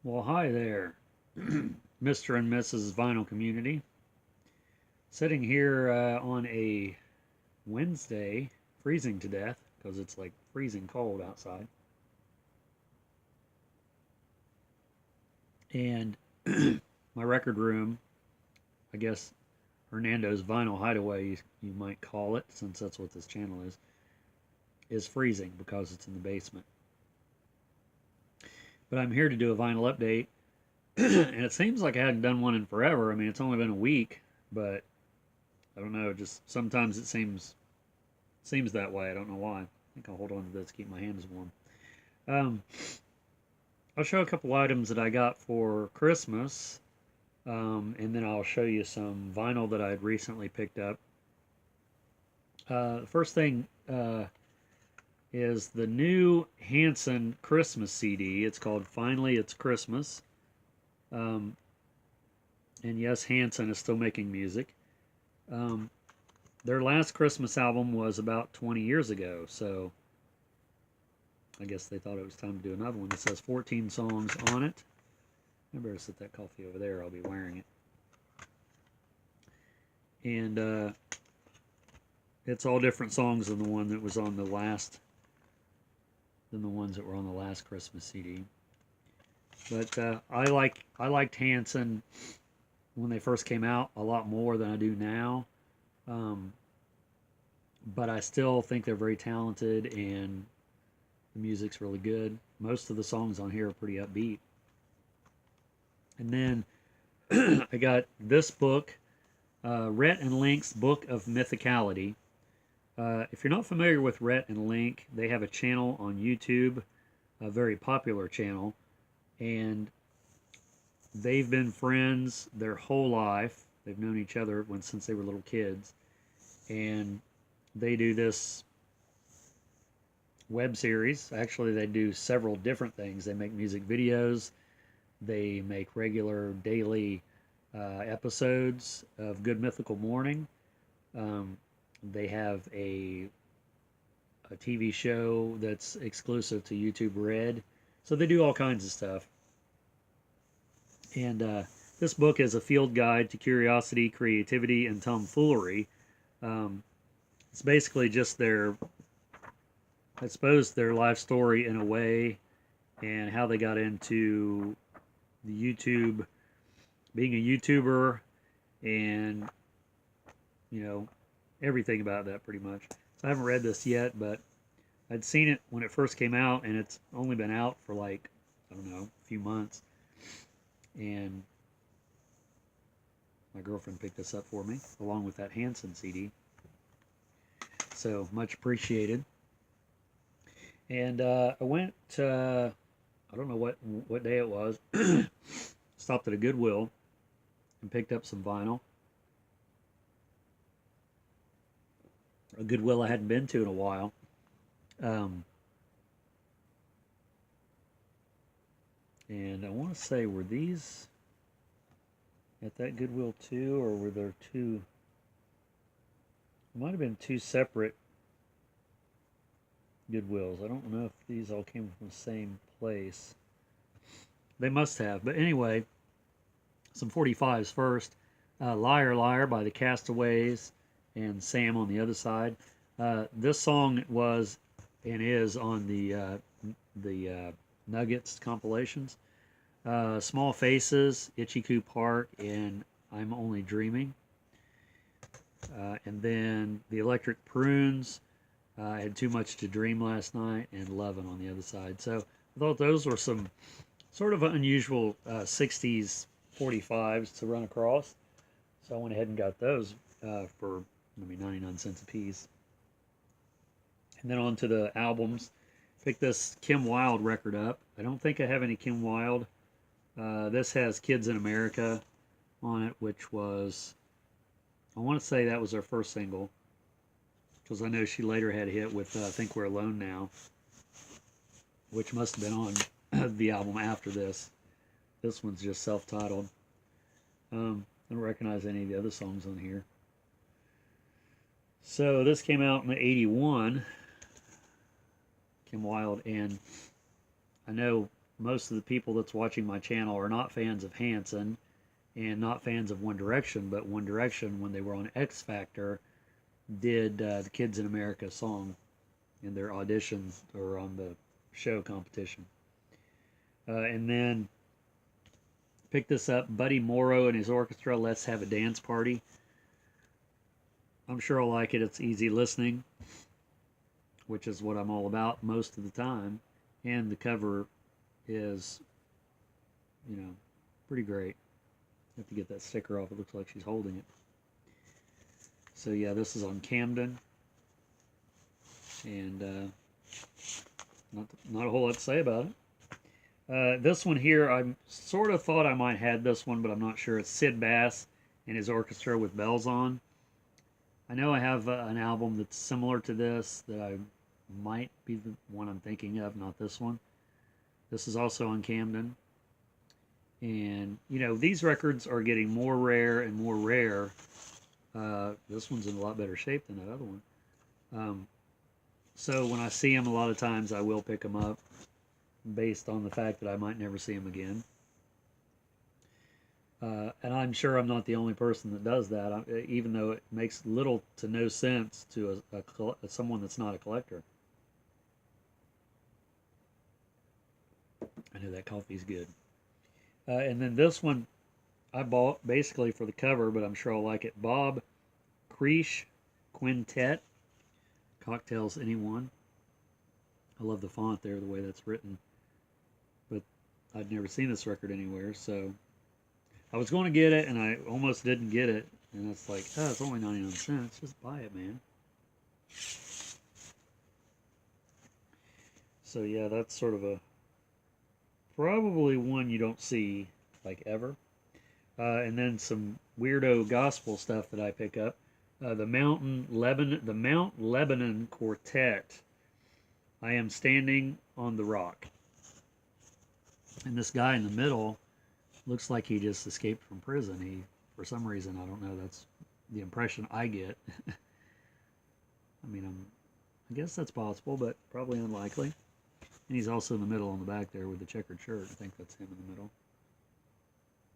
Well, hi there, Mr. and Mrs. Vinyl Community. Sitting here on a Wednesday, freezing to death because it's like freezing cold outside. And my record room, I guess Hernando's Vinyl Hideaway, you might call it, since that's what this channel is freezing because it's in the basement. But I'm here to do a vinyl update, and it seems like I hadn't done one in forever. I mean, it's only been a week, but I don't know. Just sometimes it seems that way. I don't know why. I think I'll hold on to this to keep my hands warm. Um, I'll show a couple items that I got for Christmas, and then I'll show you some vinyl that I'd recently picked up. The first thing is the new Hansen Christmas CD. It's called Finally It's Christmas. Um, and yes, Hansen is still making music. Um, their last Christmas album was about 20 years ago, so I guess they thought it was time to do another one. It says 14 songs on it. I better set that coffee over there. I'll be wearing it. And it's all different songs than the one that was on the last, than the ones that were on the last Christmas CD. But I liked Hansen when they first came out a lot more than I do now. But I still think they're very talented and the music's really good. Most of the songs on here are pretty upbeat. And then I got this book, Rhett and Link's Book of Mythicality. If you're not familiar with Rhett and Link, they have a channel on YouTube, a very popular channel, and they've been friends their whole life. They've known each other since they were little kids, and they do this web series. Actually, they do several different things. They make music videos. They make regular daily episodes of Good Mythical Morning. They have a TV show that's exclusive to YouTube Red. So they do all kinds of stuff. And this book is a field guide to curiosity, creativity, and tomfoolery. It's basically just I suppose, their life story in a way, and how they got into the YouTube, being a YouTuber, and, you know, everything about that pretty much. So I haven't read this yet, but I'd seen it when it first came out, and it's only been out for like, I don't know, a few months. And my girlfriend picked this up for me, along with that Hansen CD. So much appreciated. And I went, I don't know what day it was, stopped at a Goodwill and picked up some vinyl. A Goodwill I hadn't been to in a while. And I want to say, were these at that Goodwill too, or were there two? It might have been two separate Goodwills. I don't know if these all came from the same place. They must have. But anyway, some 45s first. Liar Liar by the Castaways and Sam on the other side. This song was and is on the Nuggets compilations. Small Faces, Itchy Coo Park, and I'm Only Dreaming. And then the Electric Prunes, I had Too Much to Dream last night, and Lovin' on the other side. So I thought those were some sort of unusual 60s 45s to run across. So I went ahead and got those for maybe 99 cents a piece. And then on to the albums. Picked this Kim Wilde record up. I don't think I have any Kim Wilde. This has Kids in America on it, which was, I want to say that was her first single, because I know she later had a hit with I Think We're Alone Now, which must have been on the album after this. This one's just self-titled. I don't recognize any of the other songs on here. So this came out in '81, Kim Wilde, and I know most of the people that's watching my channel are not fans of Hansen and not fans of One Direction, but One Direction, when they were on X Factor, did the Kids in America song in their auditions or on the show competition. And then pick this up, Buddy Morrow and his orchestra, Let's Have a Dance Party. I'm sure I'll like it. It's easy listening, which is what I'm all about most of the time. And the cover is, you know, pretty great. Have to get that sticker off. It looks like she's holding it. So yeah, this is on Camden. And not a whole lot to say about it. This one here, I sort of thought I might have this one, but I'm not sure. It's Syd Bass and his orchestra with bells on. I know I have an album that's similar to this that I might be the one I'm thinking of, not this one. This is also on Camden. And, you know, these records are getting more rare and more rare. This one's in a lot better shape than that other one. So when I see them, a lot of times I will pick them up based on the fact that I might never see them again. And I'm sure I'm not the only person that does that, even though it makes little to no sense to someone that's not a collector. I know that coffee's good. And then this one I bought basically for the cover, but I'm sure I'll like it. Bob Krrish Quintet, Cocktails Anyone. I love the font there, the way that's written. But I'd never seen this record anywhere, so I was going to get it, and I almost didn't get it. And it's like, oh, it's only 99 cents. Just buy it, man. So yeah, that's sort of a probably one you don't see like ever. And then some weirdo gospel stuff that I pick up. The Mount Lebanon Quartet. I Am Standing on the Rock. And this guy in the middle looks like he just escaped from prison. He, for some reason, I don't know, that's the impression I get. I mean, I guess that's possible, but probably unlikely. And he's also in the middle on the back there with the checkered shirt. I think that's him in the middle.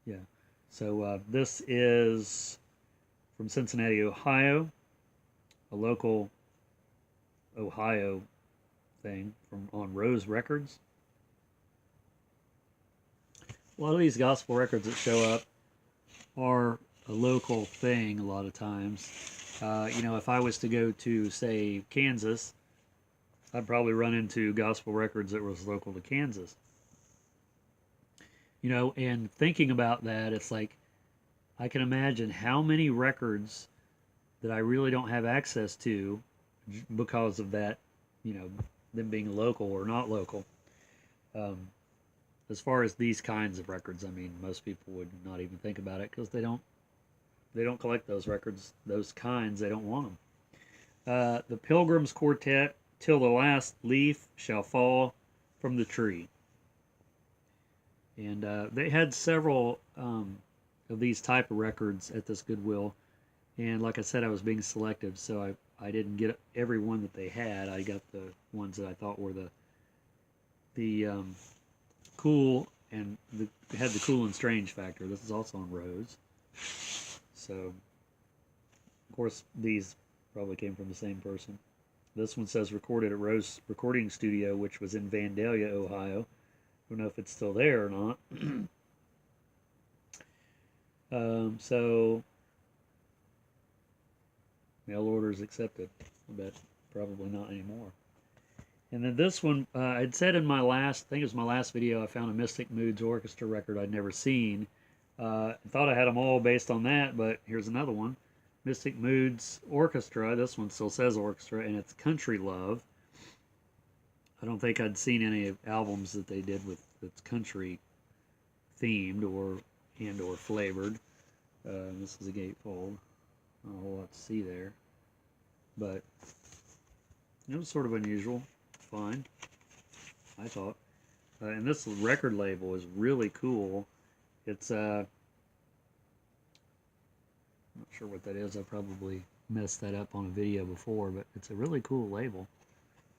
Yeah. So this is from Cincinnati, Ohio. A local Ohio thing on Rose Records. A lot of these gospel records that show up are a local thing a lot of times. You know, if I was to go to, say, Kansas, I'd probably run into gospel records that was local to Kansas. You know, and thinking about that, it's like, I can imagine how many records that I really don't have access to because of that, you know, them being local or not local. As far as these kinds of records, I mean, most people would not even think about it because they don't collect those records, those kinds. They don't want them. The Pilgrims Quartet, Till the Last Leaf Shall Fall from the Tree. And they had several of these type of records at this Goodwill. And like I said, I was being selective, so I didn't get every one that they had. I got the ones that I thought were the cool, and had the cool and strange factor. This is also on Rhodes. So, of course, these probably came from the same person. This one says recorded at Rose Recording Studio, which was in Vandalia, Ohio. I don't know if it's still there or not. So, mail orders accepted. I bet probably not anymore. And then this one, I'd said in my last, I think it was my last video, I found a Mystic Moods Orchestra record I'd never seen. I thought I had them all based on that, but here's another one. Mystic Moods Orchestra. This one still says orchestra, and it's Country Love. I don't think I'd seen any albums that they did with that's country themed or flavored. This is a gatefold. Not a whole lot to see there, but it was sort of unusual. Fine, I thought. And this record label is really cool. It's I'm not sure what that is. I probably messed that up on a video before, but it's a really cool label.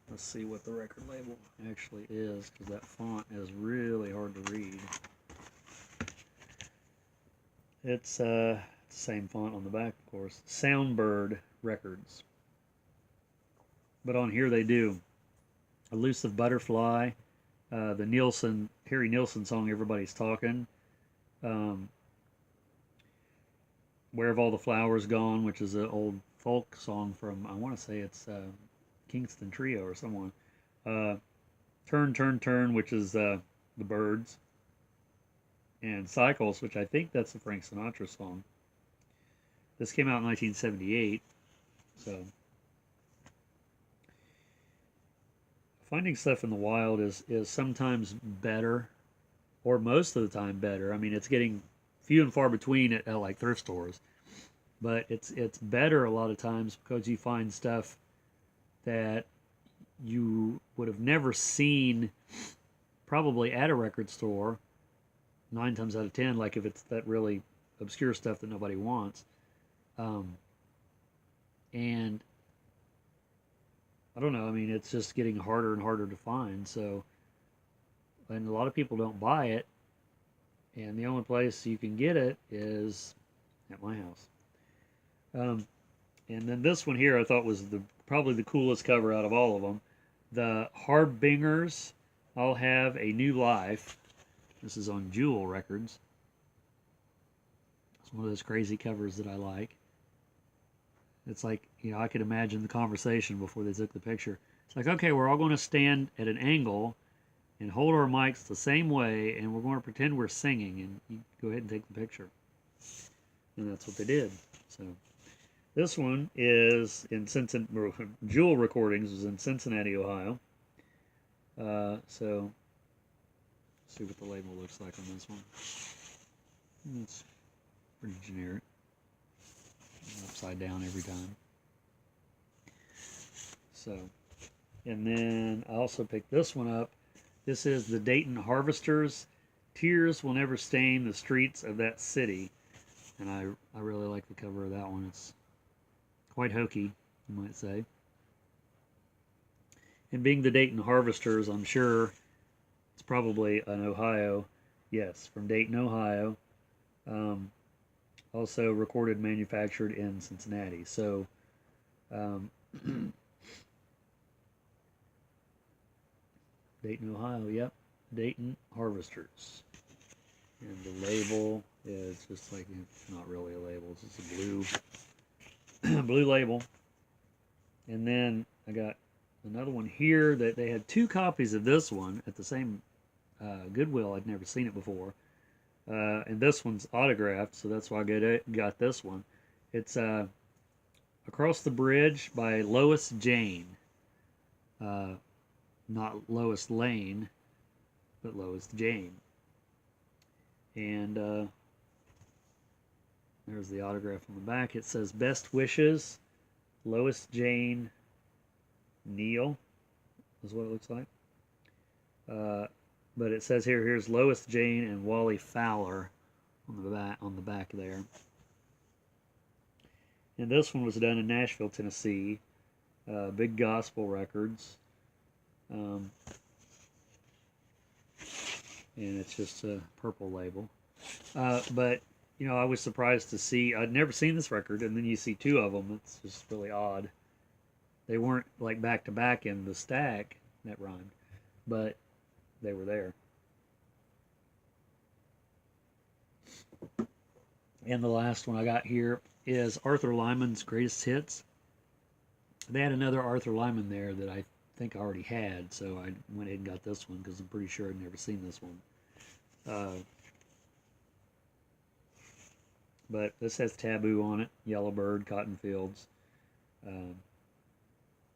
Let's see what the record label actually is, because that font is really It's the same font on the back, of course. Soundbird Records. But on here they do Elusive Butterfly, the Harry Nilsson song Everybody's Talking, um, Where Have All the Flowers Gone, which is an old folk song from, I want to say it's Kingston Trio or someone. Turn, Turn, Turn, which is the Byrds. And Cycles, which I think that's a Frank Sinatra song. This came out in 1978, so finding stuff in the wild is sometimes better, or most of the time better. I mean, it's getting few and far between at like thrift stores, but it's better a lot of times because you find stuff that you would have never seen probably at a record store 9 times out of 10, like if it's that really obscure stuff that nobody wants. And I don't know, I mean, it's just getting harder and harder to find. So, and a lot of people don't buy it, and the only place you can get it is at my house. And then this one here I thought was probably the coolest cover out of all of them. The Harbingers All Have a New Life. This is on Jewel Records. It's one of those crazy covers that I like. It's like, you know, I could imagine the conversation before they took the picture. It's like, okay, we're all going to stand at an angle and hold our mics the same way, and we're going to pretend we're singing, and you go ahead and take the picture. And that's what they did. So this one is in Cincinnati. Jewel Recordings was in Cincinnati, Ohio. So see what the label looks like on this one. It's pretty generic. Upside down every time. So, and then I also picked this one up. This is the Dayton Harvesters. Tears Will Never Stain the Streets of That City. And I really like the cover of that one. It's quite hokey, you might say. And being the Dayton Harvesters, I'm sure it's probably an Ohio. Yes, from Dayton, Ohio. Also recorded, manufactured in Cincinnati. So, Dayton, Ohio. Yep, Dayton Harvesters. And the label is just like, it's not really a label. It's just a blue, blue label. And then I got another one here that they had 2 copies of this one at the same Goodwill. I'd never seen it before. And this one's autographed, so that's why I got this one. It's Across the Bridge by Lois Jane. Not Lois Lane, but Lois Jane. And there's the autograph on the back. It says, Best Wishes, Lois Jane Neal, is what it looks like. But it says here's Lois Jane and Wally Fowler on the back there. And this one was done in Nashville, Tennessee. Big Gospel Records. And it's just a purple label. But, you know, I was surprised to see, I'd never seen this record, and then you see 2 of them. It's just really odd. They weren't like back to back in the stack, that rhymed, but they were there. And the last one I got here is Arthur Lyman's Greatest Hits. They had another Arthur Lyman there that I think I already had, so I went ahead and got this one because I'm pretty sure I'd never seen this one. But this has Taboo on it, Yellowbird, Cotton Fields.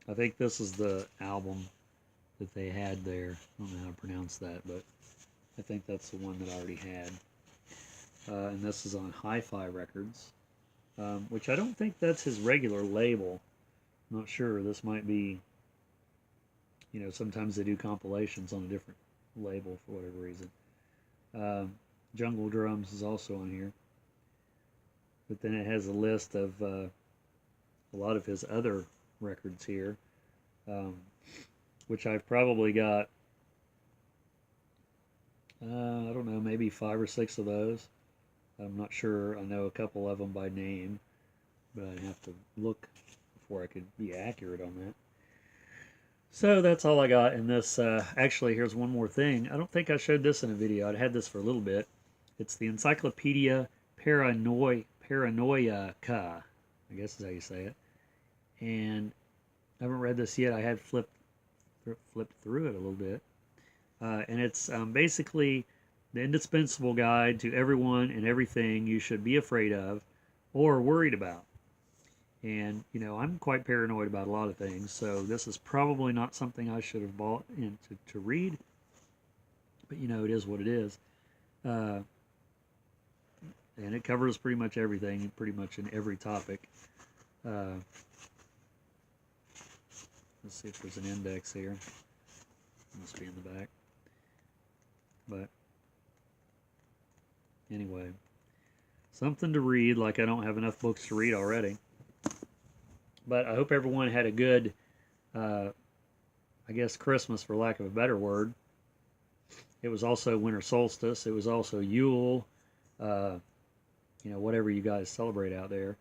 I think this is the album that they had there. I don't know how to pronounce that, but I think that's the one that I already had. And this is on Hi-Fi Records, which I don't think that's his regular label. I'm not sure. This might be, you know, sometimes they do compilations on a different label for whatever reason. Jungle Drums is also on here. But then it has a list of a lot of his other records here, which I've probably got, I don't know, maybe 5 or 6 of those. I'm not sure. I know a couple of them by name, but I'd have to look before I could be accurate on that. So that's all I got in this. Actually, here's one more thing. I don't think I showed this in a video. I'd had this for a little bit. It's the Encyclopedia Paranoiaca, I guess is how you say it. And I haven't read this yet. I had flipped through it a little bit. And it's basically the indispensable guide to everyone and everything you should be afraid of or worried about. And, you know, I'm quite paranoid about a lot of things, so this is probably not something I should have bought in to read. But, you know, it is what it is. And it covers pretty much everything, pretty much in every topic. Let's see if there's an index here. Must be in the back. But anyway, something to read, like I don't have enough books to read already. But I hope everyone had a good, I guess, Christmas, for lack of a better word. It was also winter solstice. It was also Yule, you know, whatever you guys celebrate out there.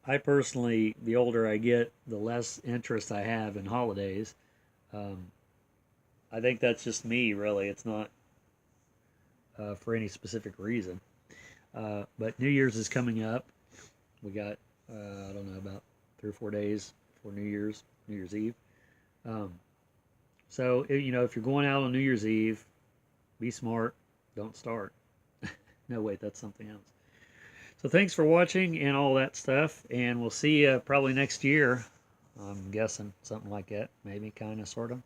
I personally, the older I get, the less interest I have in holidays. I think that's just me, really. It's not for any specific reason. But New Year's is coming up. We got, I don't know, about 3 or 4 days before New Year's Eve. So, you know, if you're going out on New Year's Eve, be smart. Don't start. No, wait, that's something else. So thanks for watching and all that stuff. And we'll see you probably next year. I'm guessing something like that. Maybe, kind of, sort of.